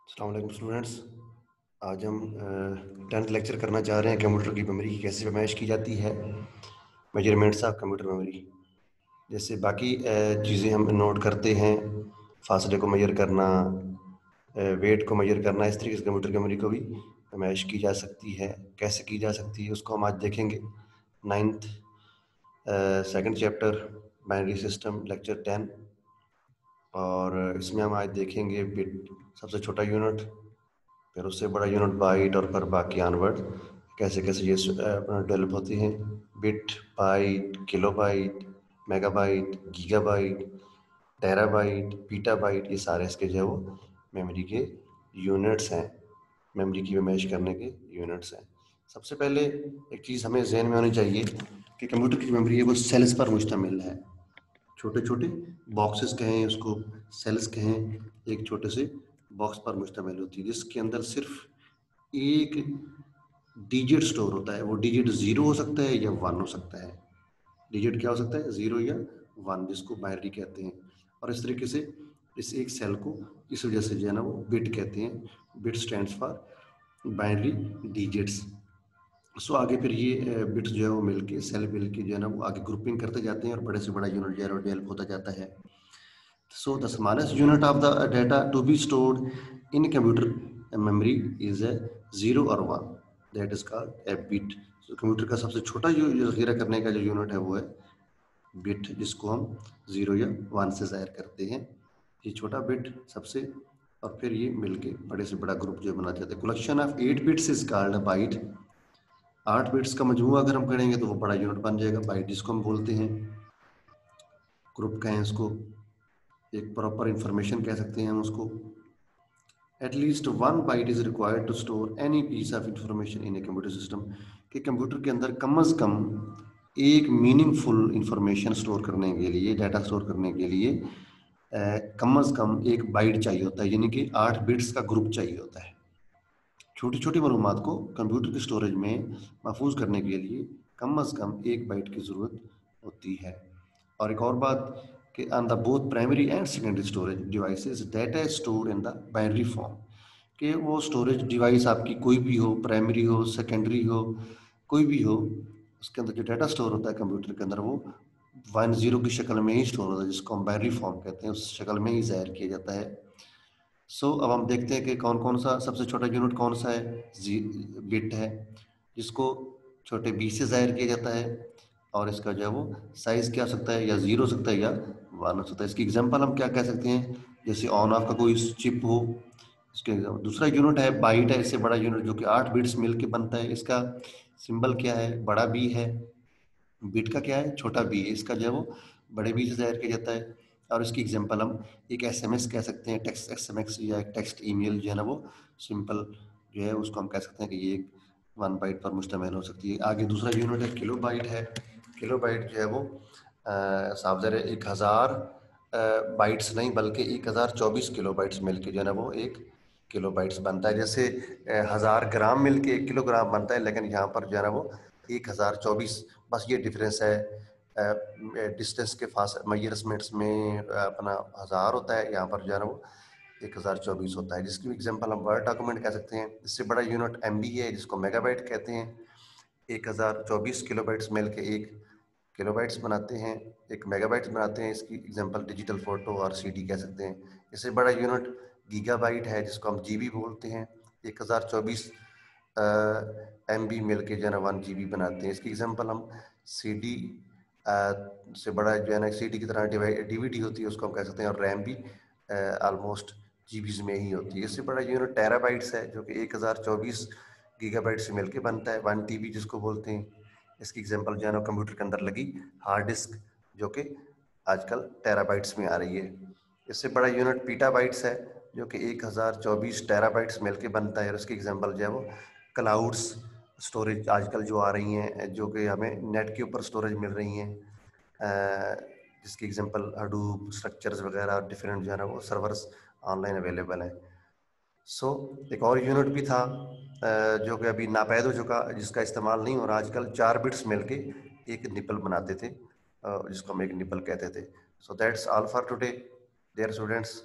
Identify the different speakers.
Speaker 1: अस्सलाम वालेकुम स्टूडेंट्स। आज हम 10th लेक्चर करना चाह रहे हैं कंप्यूटर की मेमोरी की कैसे पैमाइश की जाती है, मेजरमेंट्स ऑफ कंप्यूटर मेमोरी। जैसे बाकी चीज़ें हम नोट करते हैं, फासले को मेजर करना, वेट को मेजर करना, इस तरीके से कंप्यूटर की मेमोरी को भी पैमाइश की जा सकती है। कैसे की जा सकती है उसको हम आज देखेंगे। 9th second chapter binary system lecture 10, और इसमें हम आज देखेंगे बिट, सबसे छोटा यूनिट, फिर उससे बड़ा यूनिट बाइट, और फिर बाकी ऑनवर्ड कैसे कैसे ये डेवलप होती हैं। Bit, byte, kilobyte, megabyte, gigabyte, terabyte, petabyte, ये सारे इसके जो है वो मेमोरी के यूनिट्स हैं, मेमोरी की मैश करने के यूनिट्स हैं। सबसे पहले एक चीज़ हमें जहन में होनी चाहिए कि कंप्यूटर की मेमोरी है वो सेल्स पर मुश्तमिल है। छोटे छोटे बॉक्सेस कहें उसको, सेल्स कहें, एक छोटे से बॉक्स पर मुश्तमिल होती है जिसके अंदर सिर्फ एक डिजिट स्टोर होता है। वो डिजिट 0 हो सकता है या 1 हो सकता है। डिजिट क्या हो सकता है, 0 या 1, जिसको बाइनरी कहते हैं। और इस तरीके से इस एक सेल को इस वजह से जो है ना वो बिट कहते हैं। Bit stands for binary digits. So आगे फिर ये बिट्स जो है वो मिलके, सेल मिलके जो है ना वो आगे ग्रुपिंग करते जाते हैं और बड़े से बड़ा यूनिट जो है डेवलप होता जाता है। So the smallest unit of the data to be stored in computer memory is a 0 or 1. That is called a bit. So computer का सबसे छोटा जो ज़ख़ीरा करने का जो यूनिट है वो है बिट, जिसको हम 0 या 1 से ज़ाहिर करते हैं। ये छोटा बिट सबसे, और फिर ये मिलके बड़े से बड़ा ग्रुप जो बना जाता है। Collection of 8 bits is called a byte. 8 bits का मजमूआ अगर हम करेंगे तो वो बड़ा यूनिट बन जाएगा बाइट, जिसको हम बोलते हैं, ग्रुप कहें उसको, एक प्रॉपर इंफॉर्मेशन कह सकते हैं हम उसको। At least one byte is required to store any piece of information in a computer system। कि कंप्यूटर के अंदर कम अज़ कम एक मीनिंगफुल इंफॉर्मेशन स्टोर करने के लिए, डाटा स्टोर करने के लिए कम अज़ कम एक बाइट चाहिए होता है, यानी कि 8 बिट्स का ग्रुप चाहिए होता है। छोटी छोटी मालूमात को कंप्यूटर की स्टोरेज में महफूज करने के लिए कम अज़ कम एक बाइट की ज़रूरत होती है। और एक और बात कि on the both primary and secondary storage devices data is stored in the binary form. कि वो स्टोरेज डिवाइस आपकी कोई भी हो, प्राइमरी हो, सेकेंडरी हो, कोई भी हो, उसके अंदर जो डाटा स्टोर होता है कंप्यूटर के अंदर वो 1-0 की शक्ल में ही स्टोर होता है, जिसको हम बाइनरी फॉर्म कहते हैं। उस शक्ल में ही ज़ाहिर किया जाता है। अब हम देखते हैं कि कौन कौन सा सबसे छोटा यूनिट कौन सा है। बिट है, जिसको छोटे बी से ज़ाहिर किया जाता है, और इसका जो है वो साइज़ क्या हो सकता है, या 0 हो सकता है या 1 हो सकता है। इसकी एग्जांपल हम क्या कह सकते हैं, जैसे ऑन ऑफ का कोई चिप हो। इसके दूसरा यूनिट है बाइट है, इससे बड़ा यूनिट जो कि 8 बिट्स मिल के बनता है। इसका सिंबल क्या है, बड़ा बी है। बिट का क्या है, छोटा बी है। इसका जो है वो बड़े बी से ज़ाहिर किया जाता है। और इसकी एग्जांपल हम एक एसएमएस कह सकते हैं, टेक्स्ट एसएमएस या एक टेक्स्ट ईमेल जो है ना वो सिंपल जो है उसको हम कह सकते हैं कि ये 1 बाइट पर मुश्तमिल हो सकती है। आगे दूसरा यूनिट है किलो बाइट है। किलो बाइट जो है वो साफ ज़र 1000 बाइट्स नहीं बल्कि 1024 किलो बाइट्स मिल के जो है ना वो एक किलो बाइट्स बनता है। जैसे 1000 ग्राम मिल के 1 किलोग्राम बनता है, लेकिन यहाँ पर जो है ना वो 1024, बस ये डिफरेंस है। डिस्टेंस के फास मेजरमेंट्स में अपना 1000 होता है, यहाँ पर जो है ना वो 1024 होता है। जिसकी एग्जांपल हम वर्ड डॉक्यूमेंट कह सकते हैं। इससे बड़ा यूनिट एमबी है, जिसको मेगाबाइट कहते हैं। 1024 किलोबाइट्स मिल के एक किलोबाइट्स बनाते हैं, एक मेगाबाइट्स बनाते हैं। इसकी एग्जांपल डिजिटल फोटो और सीडी कह सकते हैं। इससे बड़ा यूनिट गीगाबाइट है, जिसको हम जीबी बोलते हैं। 1024 एमबी मिल के जो है ना 1 जीबी बनाते हैं। इसकी एग्जांपल हम सीडी से बड़ा जो है ना सीडी की तरह डीवीडी होती है, उसको हम कह सकते हैं। और रैम भी ऑलमोस्ट जीबीज में ही होती है। इससे बड़ा यूनिट टेराबाइट्स है, जो कि 1024 गीगाबाइट से मिलके बनता है, 1 टीबी जिसको बोलते हैं। इसकी एग्जांपल जो है ना कंप्यूटर के अंदर लगी हार्ड डिस्क, जो कि आजकल टेराबाइट्स में आ रही है। इससे बड़ा यूनिट पीटाबाइट्स है, जो कि 1024 टेराबाइट्स मिलके बनता है। और उसकी एग्जांपल जो है वो क्लाउड्स स्टोरेज आजकल जो आ रही हैं, जो कि हमें नेट के ऊपर स्टोरेज मिल रही हैं, जिसकी एग्जांपल हडूप स्ट्रक्चर्स वगैरह डिफरेंट जो है ना वो सर्वर्स ऑनलाइन अवेलेबल हैं। एक और यूनिट भी था जो कि अभी नापैद हो चुका, जिसका इस्तेमाल नहीं हो रहा आजकल। 4 बिट्स मिलके एक निपल बनाते थे, जिसको हम एक निपल कहते थे। So that's all for today dear students.